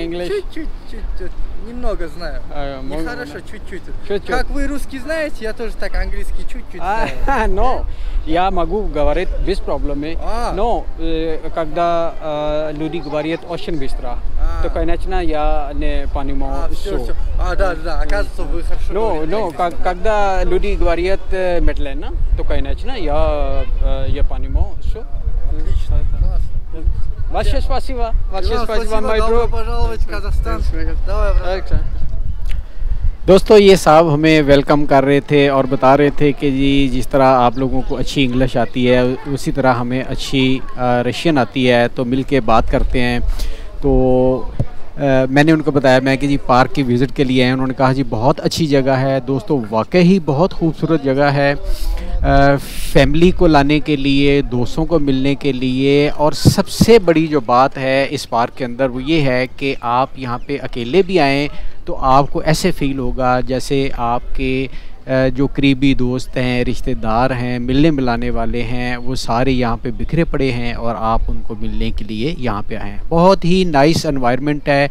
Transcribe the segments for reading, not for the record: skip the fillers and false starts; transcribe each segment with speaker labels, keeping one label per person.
Speaker 1: English?
Speaker 2: Чуть-чуть, немного знаю. Нехорошо, чуть-чуть.
Speaker 1: Чуть-чуть.
Speaker 2: Как вы русский знаете, я тоже так английский чуть-чуть знаю.
Speaker 1: No, я могу говорить без проблем. Но когда люди говорят очень быстро, то, конечно, я не понимаю.
Speaker 2: Все. Да, оказывается, вы хорошо говорите.
Speaker 1: No, когда люди говорят медленно, то, конечно, я понимаю. Все.
Speaker 2: Отлично, классно.
Speaker 1: Большое спасибо. Большое спасибо, my bro.
Speaker 2: Добро пожаловать в Казахстан. Давай, брат.
Speaker 1: दोस्तों ये साहब हमें वेलकम कर रहे थे और बता रहे थे कि जी जिस तरह आप लोगों को अच्छी इंग्लिश आती है उसी तरह हमें अच्छी रशियन आती है, तो मिल के बात करते हैं। तो मैंने उनको बताया मैं कि जी पार्क की विज़िट के लिए आए। उन्होंने कहा जी बहुत अच्छी जगह है। दोस्तों वाकई ही बहुत खूबसूरत जगह है, फैमिली को लाने के लिए, दोस्तों को मिलने के लिए। और सबसे बड़ी जो बात है इस पार्क के अंदर वो ये है कि आप यहाँ पे अकेले भी आएँ तो आपको ऐसे फ़ील होगा जैसे आपके जो करीबी दोस्त हैं, रिश्तेदार हैं, मिलने मिलाने वाले हैं, वो सारे यहाँ पे बिखरे पड़े हैं और आप उनको मिलने के लिए यहाँ पे आए हैं। बहुत ही नाइस एनवायरनमेंट है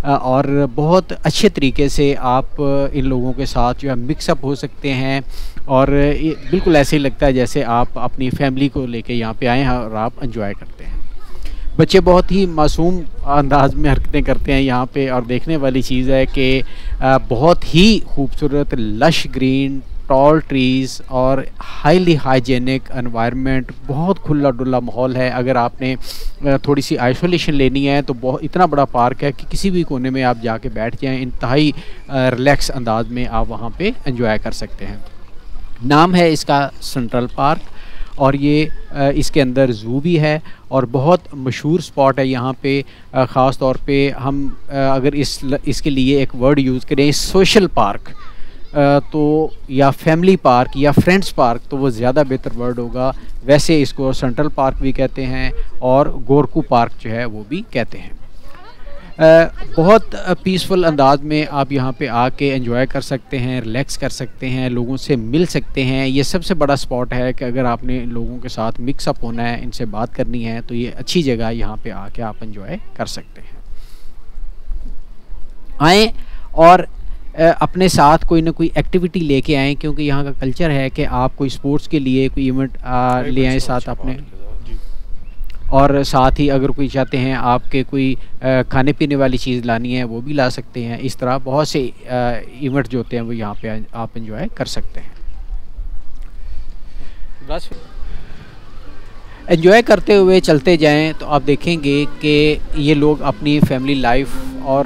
Speaker 1: और बहुत अच्छे तरीके से आप इन लोगों के साथ जो है मिक्सअप हो सकते हैं और बिल्कुल ऐसे ही लगता है जैसे आप अपनी फैमिली को लेके यहाँ पे आए हैं और आप एंजॉय करते हैं। बच्चे बहुत ही मासूम अंदाज में हरकतें करते हैं यहाँ पे और देखने वाली चीज़ है कि बहुत ही खूबसूरत लश ग्रीन टॉल ट्रीज़ और हाईली हाइजेनिक एनवायरनमेंट, बहुत खुला डुला माहौल है। अगर आपने थोड़ी सी आइसोलेशन लेनी है तो बहुत इतना बड़ा पार्क है कि किसी भी कोने में आप जाके बैठ जाएं, इंतहाई रिलैक्स अंदाज में आप वहाँ पे एंजॉय कर सकते हैं। नाम है इसका सेंट्रल पार्क और ये इसके अंदर ज़ू भी है और बहुत मशहूर स्पॉट है यहाँ पे। ख़ास तौर पे हम अगर इसके लिए एक वर्ड यूज़ करें सोशल पार्क तो या फैमिली पार्क या फ्रेंड्स पार्क तो वो ज़्यादा बेहतर वर्ड होगा। वैसे इसको सेंट्रल पार्क भी कहते हैं और गोरकू पार्क जो है वो भी कहते हैं। बहुत पीसफुल अंदाज में आप यहाँ पे आके एंजॉय कर सकते हैं, रिलैक्स कर सकते हैं, लोगों से मिल सकते हैं। ये सबसे बड़ा स्पॉट है कि अगर आपने लोगों के साथ मिक्सअप होना है, इनसे बात करनी है तो ये अच्छी जगह यहाँ पे आके आप एंजॉय कर सकते हैं। आएँ और अपने साथ कोई ना कोई एक्टिविटी लेके आएँ, क्योंकि यहाँ का कल्चर है कि आप कोई स्पोर्ट्स के लिए कोई इवेंट ले आएँ साथ अपने, और साथ ही अगर कोई चाहते हैं आपके कोई खाने पीने वाली चीज़ लानी है वो भी ला सकते हैं। इस तरह बहुत से इवेंट जो होते हैं वो यहाँ पे आप एंजॉय कर सकते हैं। बस एंजॉय करते हुए चलते जाएं तो आप देखेंगे कि ये लोग अपनी फैमिली लाइफ और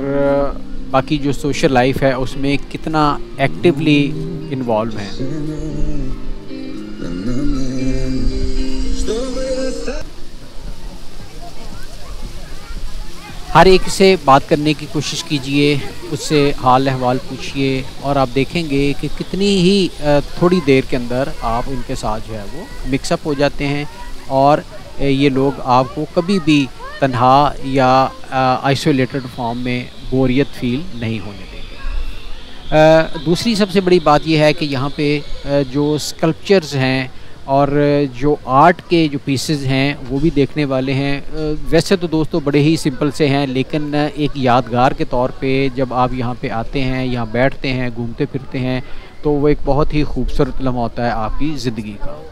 Speaker 1: बाकी जो सोशल लाइफ है उसमें कितना एक्टिवली इन्वॉल्व हैं। हर एक से बात करने की कोशिश कीजिए, उससे हाल अहवाल पूछिए और आप देखेंगे कि कितनी ही थोड़ी देर के अंदर आप इनके साथ जो है वो मिक्सअप हो जाते हैं और ये लोग आपको कभी भी तन्हा या आइसोलेटेड फॉर्म में बोरियत फील नहीं होने देंगे। दूसरी सबसे बड़ी बात यह है कि यहाँ पे जो स्कल्पचर्स हैं और जो आर्ट के जो पीसेस हैं वो भी देखने वाले हैं। वैसे तो दोस्तों बड़े ही सिंपल से हैं, लेकिन एक यादगार के तौर पे जब आप यहाँ पे आते हैं, यहाँ बैठते हैं, घूमते फिरते हैं तो वो एक बहुत ही खूबसूरत लम्हा होता है आपकी ज़िंदगी का।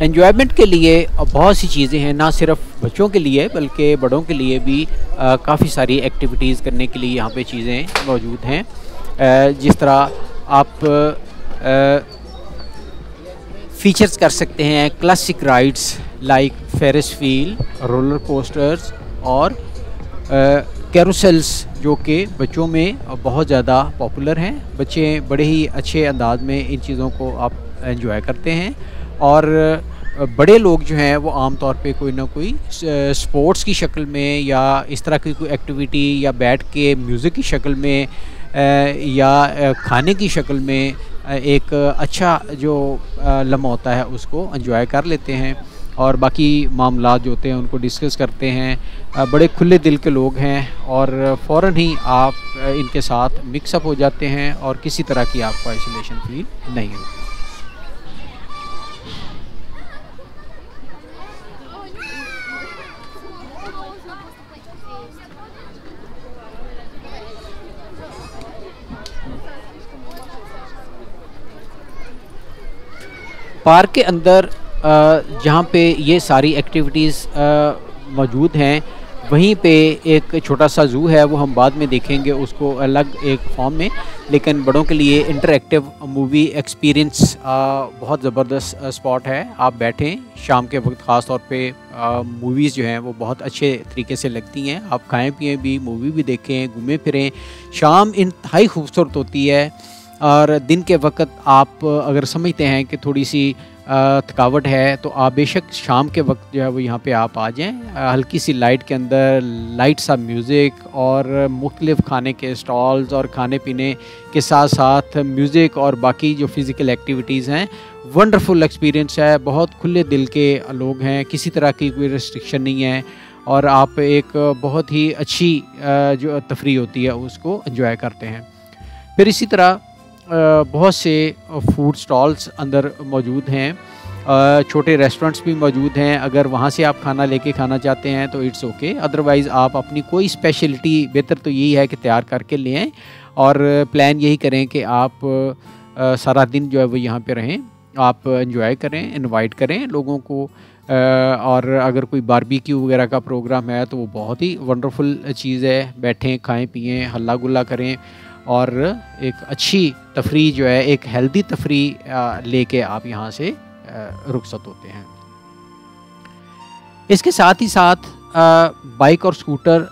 Speaker 1: एन्जॉयमेंट के लिए बहुत सी चीज़ें हैं, ना सिर्फ बच्चों के लिए बल्कि बड़ों के लिए भी काफ़ी सारी एक्टिविटीज़ करने के लिए यहाँ पे चीज़ें मौजूद हैं। जिस तरह आप फीचर्स कर सकते हैं classic rides like Ferris wheel, roller coasters और कैरोसेल्स जो कि बच्चों में बहुत ज़्यादा पॉपुलर हैं। बच्चे बड़े ही अच्छे अंदाज में इन चीज़ों को आप एंजॉय करते हैं और बड़े लोग जो हैं वो आम तौर पे कोई ना कोई स्पोर्ट्स की शक्ल में या इस तरह की कोई एक्टिविटी या बैठ के म्यूज़िक की शक्ल में या खाने की शक्ल में एक अच्छा जो लम्हा होता है उसको एंजॉय कर लेते हैं और बाकी मामलात जो होते हैं उनको डिस्कस करते हैं। बड़े खुले दिल के लोग हैं और फ़ौरन ही आप इनके साथ मिक्सअप हो जाते हैं और किसी तरह की आपको आइसोलेशन फील नहीं होती। पार्क के अंदर जहाँ पे ये सारी एक्टिविटीज़ मौजूद हैं, वहीं पे एक छोटा सा ज़ू है, वो हम बाद में देखेंगे उसको अलग एक फॉर्म में। लेकिन बड़ों के लिए इंटरैक्टिव मूवी एक्सपीरियंस बहुत ज़बरदस्त स्पॉट है। आप बैठें शाम के वक्त, ख़ास तौर पे मूवीज़ जो हैं वो बहुत अच्छे तरीके से लगती हैं। आप खाएं पिएं भी, मूवी भी देखें, घूमें फिरें। शाम इंतहाई खूबसूरत होती है और दिन के वक्त आप अगर समझते हैं कि थोड़ी सी थकावट है, तो आप बेशक शाम के वक्त जो है वो यहाँ पे आप आ जाएं। हल्की सी लाइट के अंदर लाइट सा म्यूज़िक और मुख्तलिफ़ खाने के स्टॉल्स और खाने पीने के साथ साथ म्यूज़िक और बाकी जो फ़िज़िकल एक्टिविटीज़ हैं, वंडरफुल एक्सपीरियंस है। बहुत खुले दिल के लोग हैं, किसी तरह की कोई रिस्ट्रिक्शन नहीं है और आप एक बहुत ही अच्छी जो तफरीह होती है उसको एंजॉय करते हैं। फिर इसी तरह बहुत से फूड स्टॉल्स अंदर मौजूद हैं, छोटे रेस्टोरेंट्स भी मौजूद हैं। अगर वहाँ से आप खाना लेके खाना चाहते हैं तो इट्स ओके, अदरवाइज़ आप अपनी कोई स्पेशलिटी, बेहतर तो यही है कि तैयार करके ले आएँ और प्लान यही करें कि आप सारा दिन जो है वो यहाँ पे रहें, आप एंजॉय करें, इनवाइट करें लोगों को। और अगर कोई बारबेक्यू वगैरह का प्रोग्राम है तो वो बहुत ही वंडरफुल चीज़ है। बैठें, खाएं पिएं, हल्ला गुल्ला करें और एक अच्छी तफरीह जो है, एक हेल्दी तफरीह लेके आप यहाँ से रुखसत होते हैं। इसके साथ ही साथ बाइक और स्कूटर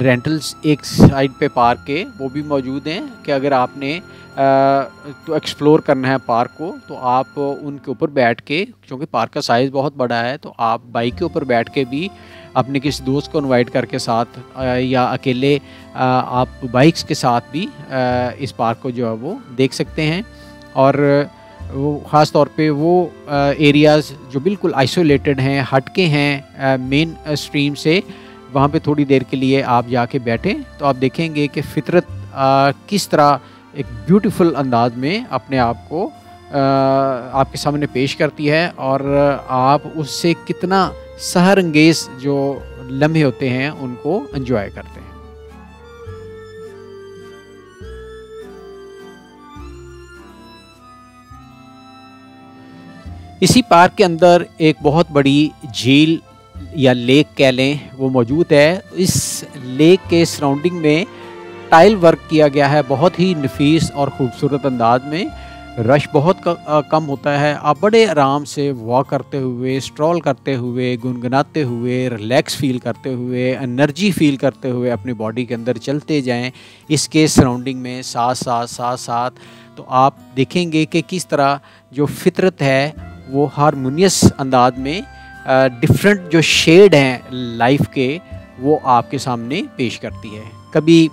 Speaker 1: रेंटल्स एक साइड पे पार्क के वो भी मौजूद हैं कि अगर आपने तो एक्सप्लोर करना है पार्क को, तो आप उनके ऊपर बैठ के, क्योंकि पार्क का साइज़ बहुत बड़ा है, तो आप बाइक के ऊपर बैठ के भी अपने किसी दोस्त को इनवाइट करके साथ या अकेले आप बाइक्स के साथ भी इस पार्क को जो है वो देख सकते हैं। और वो ख़ास तौर पे वो एरियाज़ जो बिल्कुल आइसोलेटेड हैं, हटके हैं मेन स्ट्रीम से, वहाँ पे थोड़ी देर के लिए आप जाके बैठें तो आप देखेंगे कि फ़ितरत किस तरह एक ब्यूटीफुल अंदाज में अपने आप को आपके सामने पेश करती है और आप उससे कितना सहर अंगेज़ जो लम्हे होते हैं उनको एंजॉय करते हैं। इसी पार्क के अंदर एक बहुत बड़ी झील या लेक कह लें वो मौजूद है। इस लेक के सराउंडिंग में टाइल वर्क किया गया है बहुत ही नफीस और ख़ूबसूरत अंदाज में। रश बहुत कम होता है। आप बड़े आराम से वॉक करते हुए, स्ट्रॉल करते हुए, गुनगुनाते हुए, रिलैक्स फील करते हुए, एनर्जी फील करते हुए अपनी बॉडी के अंदर चलते जाएं इसके सराउंडिंग में साथ। तो आप देखेंगे कि किस तरह जो फितरत है वो हारमोनियस अंदाज में डिफरेंट जो शेड हैं लाइफ के वो आपके सामने पेश करती है। कभी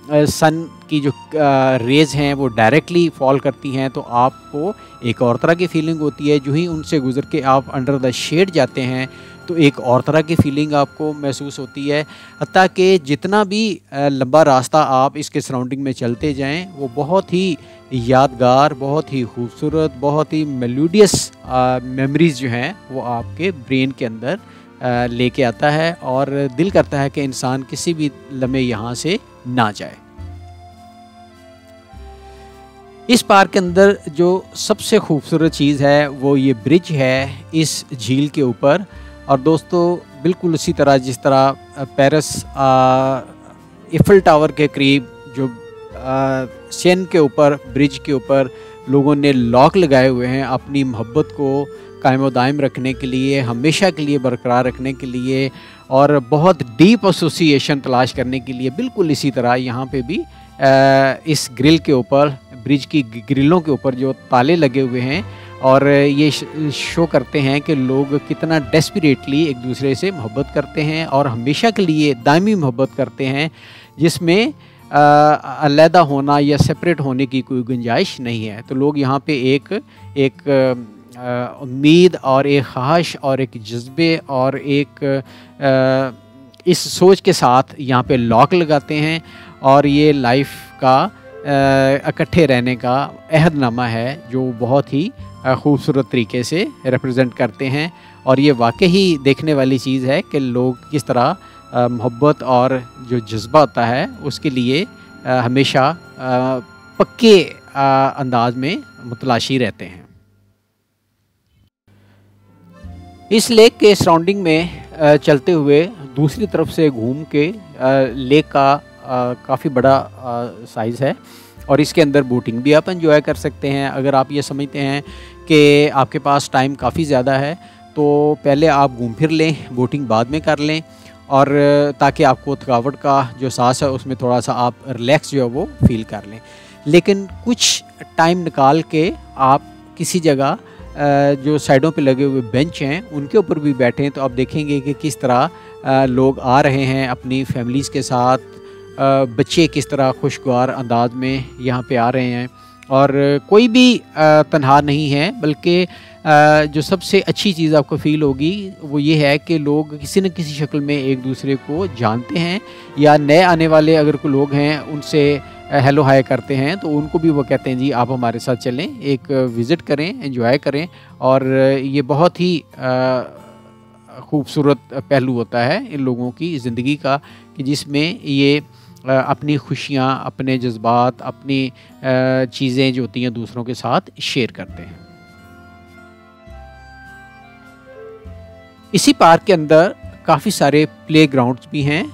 Speaker 1: सन की जो रेज़ हैं वो डायरेक्टली फॉल करती हैं तो आपको एक और तरह की फीलिंग होती है। जो ही उनसे गुज़र के आप अंडर द शेड जाते हैं तो एक और तरह की फ़ीलिंग आपको महसूस होती है। हत्ता कि जितना भी लंबा रास्ता आप इसके सराउंडिंग में चलते जाएं वो बहुत ही यादगार, बहुत ही खूबसूरत, बहुत ही मेलोडियस मेमोरीज़ जो हैं वो आपके ब्रेन के अंदर लेके आता है और दिल करता है कि इंसान किसी भी लम्हे यहाँ से ना जाए। इस पार्क के अंदर जो सबसे खूबसूरत चीज़ है वो ये ब्रिज है इस झील के ऊपर। और दोस्तों बिल्कुल उसी तरह जिस तरह पेरिस इफिल टावर के करीब जो सेन के ऊपर, ब्रिज के ऊपर लोगों ने लॉक लगाए हुए हैं अपनी मोहब्बत को कायम व दायम रखने के लिए, हमेशा के लिए बरकरार रखने के लिए और बहुत डीप एसोसिएशन तलाश करने के लिए, बिल्कुल इसी तरह यहाँ पे भी इस ग्रिल के ऊपर, ब्रिज की ग्रिलों के ऊपर जो ताले लगे हुए हैं और ये शो करते हैं कि लोग कितना डेस्परेटली एक दूसरे से मोहब्बत करते हैं और हमेशा के लिए दायमी मोहब्बत करते हैं, जिसमें अलहदा होना या सेपरेट होने की कोई गुंजाइश नहीं है। तो लोग यहाँ पे एक उम्मीद और एक ख्वाहिश और एक जज्बे और एक इस सोच के साथ यहाँ पे लॉक लगाते हैं और ये लाइफ का इकट्ठे रहने का अहदनामा है जो बहुत ही खूबसूरत तरीके से रिप्रेजेंट करते हैं। और ये वाकई ही देखने वाली चीज़ है कि लोग किस तरह मोहब्बत और जो जज्बा होता है उसके लिए हमेशा पक्के अंदाज में मुतलाशी रहते हैं। इस लेक के सराउंडिंग में चलते हुए दूसरी तरफ से घूम के लेक का काफ़ी बड़ा साइज़ है और इसके अंदर बोटिंग भी आप एंजॉय कर सकते हैं। अगर आप ये समझते हैं कि आपके पास टाइम काफ़ी ज़्यादा है तो पहले आप घूम फिर लें, बोटिंग बाद में कर लें, और ताकि आपको थकावट का जो सांस है उसमें थोड़ा सा आप रिलैक्स जो है वो फील कर लें। लेकिन कुछ टाइम निकाल के आप किसी जगह जो साइडों पे लगे हुए बेंच हैं उनके ऊपर भी बैठें तो आप देखेंगे कि किस तरह लोग आ रहे हैं अपनी फैमिलीज़ के साथ, बच्चे किस तरह खुशगवार अंदाज में यहाँ पे आ रहे हैं, और कोई भी तन्हा नहीं है। बल्कि जो सबसे अच्छी चीज़ आपको फ़ील होगी वो ये है कि लोग किसी न किसी शक्ल में एक दूसरे को जानते हैं, या नए आने वाले अगर कोई लोग हैं उनसे हेलो हाय करते हैं तो उनको भी वो कहते हैं जी आप हमारे साथ चलें, एक विज़िट करें, एंजॉय करें। और ये बहुत ही खूबसूरत पहलू होता है इन लोगों की ज़िंदगी का कि जिसमें ये अपनी खुशियाँ, अपने जज्बात, अपनी चीज़ें जो होती हैं दूसरों के साथ शेयर करते हैं। इसी पार्क के अंदर काफ़ी सारे प्लेग्राउंड्स भी हैं।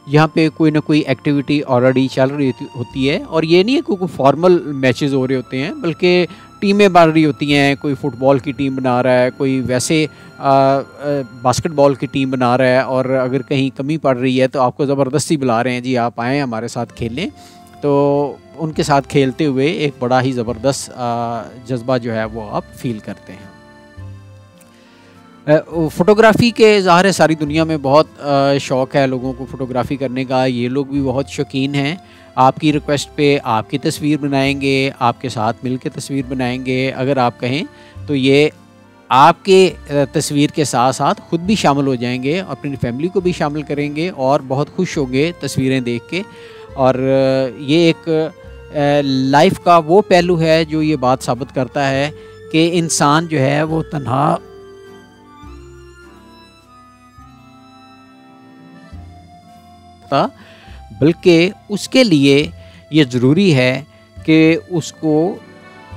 Speaker 1: यहाँ पे कोई ना कोई एक्टिविटी ऑलरेडी चल रही होती है, और ये नहीं है कि कोई फॉर्मल मैचेस हो रहे होते हैं, बल्कि टीमें बन रही होती हैं। कोई फुटबॉल की टीम बना रहा है, कोई वैसे बास्केटबॉल की टीम बना रहा है, और अगर कहीं कमी पड़ रही है तो आपको ज़बरदस्ती बुला रहे हैं जी आप आएँ हमारे साथ खेलें। तो उनके साथ खेलते हुए एक बड़ा ही ज़बरदस्त जज्बा जो है वो आप फील करते हैं। फ़ोटोग्राफ़ी के ज़ाहिर है सारी दुनिया में बहुत शौक़ है लोगों को फ़ोटोग्राफ़ी करने का। ये लोग भी बहुत शौकीन हैं। आपकी रिक्वेस्ट पे आपकी तस्वीर बनाएंगे, आपके साथ मिल के तस्वीर बनाएंगे। अगर आप कहें तो ये आपके तस्वीर के साथ साथ ख़ुद भी शामिल हो जाएंगे, अपनी फैमिली को भी शामिल करेंगे और बहुत खुश होंगे तस्वीरें देख के। और ये एक लाइफ का वो पहलू है जो ये बात साबित करता है कि इंसान जो है वो तन्हा बल्कि उसके लिए ये ज़रूरी है कि उसको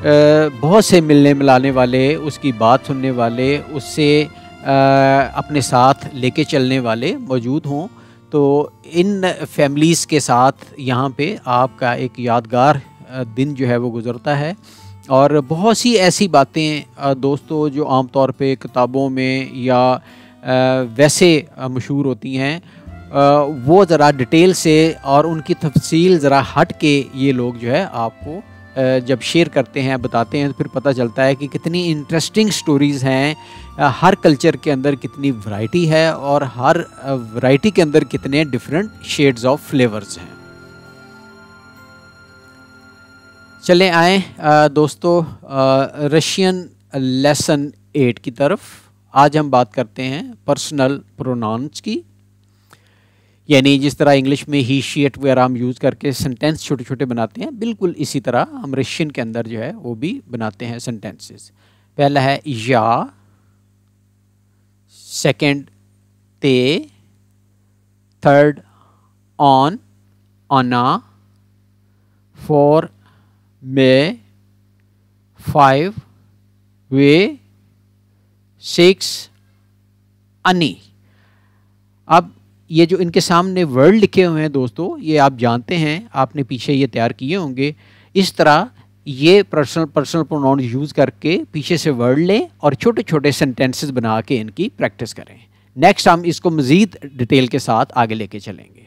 Speaker 1: बहुत से मिलने मिलाने वाले, उसकी बात सुनने वाले, उससे अपने साथ लेके चलने वाले मौजूद हों। तो इन फैमिलीज़ के साथ यहाँ पे आपका एक यादगार दिन जो है वो गुज़रता है। और बहुत सी ऐसी बातें दोस्तों जो आम तौर पे किताबों में या वैसे मशहूर होती हैं, वो ज़रा डिटेल से और उनकी तफसील ज़रा हट के ये लोग जो है आपको जब शेयर करते हैं, बताते हैं, तो फिर पता चलता है कि कितनी इंटरेस्टिंग स्टोरीज़ हैं। हर कल्चर के अंदर कितनी वैरायटी है और हर वैरायटी के अंदर कितने डिफरेंट शेड्स ऑफ फ्लेवर्स हैं। चले आए दोस्तों रशियन लेसन 8 की तरफ। आज हम बात करते हैं पर्सनल प्रोनाउंस की, यानी जिस तरह इंग्लिश में ही, शी, इट वगैरह हम यूज़ करके सेंटेंस छोटे छोटे बनाते हैं, बिल्कुल इसी तरह हम रशियन के अंदर जो है वो भी बनाते हैं सेंटेंसेस। पहला है या, सेकंड ते, थर्ड ऑन, ऑना, 4 में, 5 वे, 6 अनि। अब ये जो इनके सामने वर्ड लिखे हुए हैं दोस्तों, ये आप जानते हैं, आपने पीछे ये तैयार किए होंगे। इस तरह ये पर्सनल प्रोनाउन यूज़ करके पीछे से वर्ड लें और छोटे छोटे सेंटेंसेस बना के इनकी प्रैक्टिस करें। नेक्स्ट हम इसको मज़ीद डिटेल के साथ आगे लेके चलेंगे।